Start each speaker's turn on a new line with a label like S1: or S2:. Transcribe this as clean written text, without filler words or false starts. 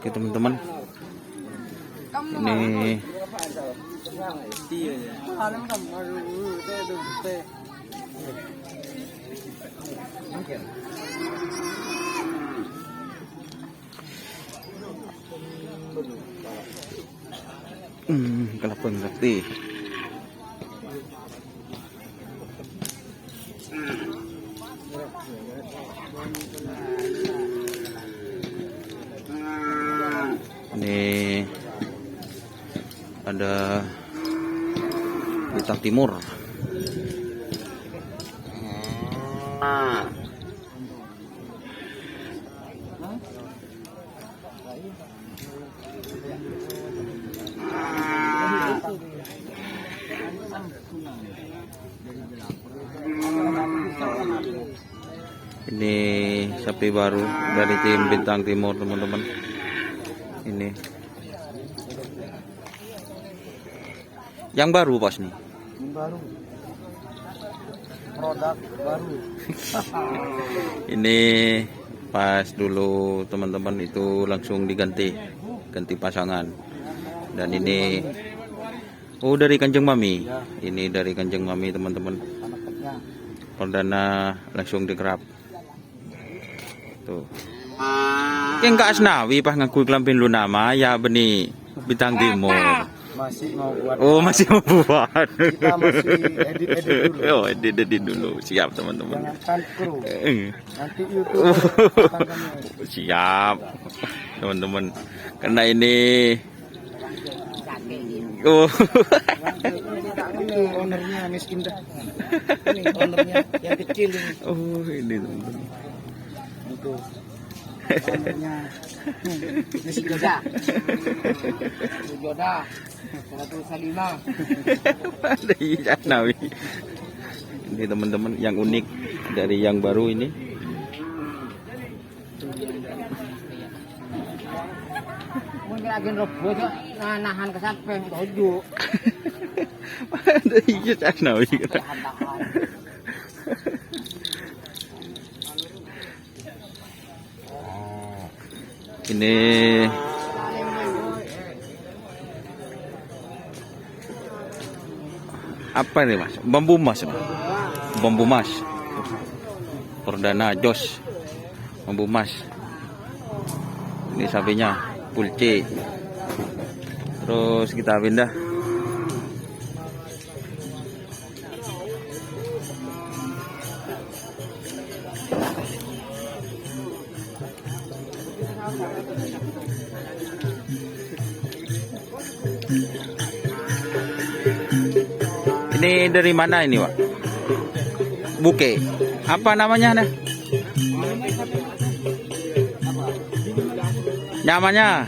S1: Oke teman-teman, ini kelapa ngerti. Ini ada Bintang Timur. Ini sapi baru dari tim Bintang Timur teman-teman. Ini yang baru pas nih.
S2: Yang baru. Produk baru.
S1: Ini pas dulu teman-teman itu langsung ganti pasangan. Dan ini dari Kanjeng Mami. Ini dari Kanjeng Mami teman-teman. Perdana langsung dikerap. Tuh. Yang enggak asnawi pas ngaku kelampin lu nama ya beni Bintang Timur.
S2: Masih mau buat.
S1: Oh, masih mau buat.
S2: Kita masih edit dulu.
S1: Oh, edit dulu. Siap teman-teman.
S2: Jangan kru. Nanti YouTube.
S1: Siap teman-teman. Karena ini
S2: ownernya miskin dah. Ini ownernya yang kecil ini.
S1: Oh, ini teman-teman.
S2: Itu. Ownernya miskin Joda. Joda. 105.
S1: Ada Nawi. Ini teman-teman yang unik dari yang baru ini.
S2: Mungkin agen robo tuh nahan ke sampai toju.
S1: Ada iya Nawi. Ini apa nih mas? Bambu mas, bambu mas. Perdana Jos, bambu mas. Ini sapinya pulce. Terus kita pindah. Ini dari mana ini, Pak? Buke. Apa namanya, nah? Namanya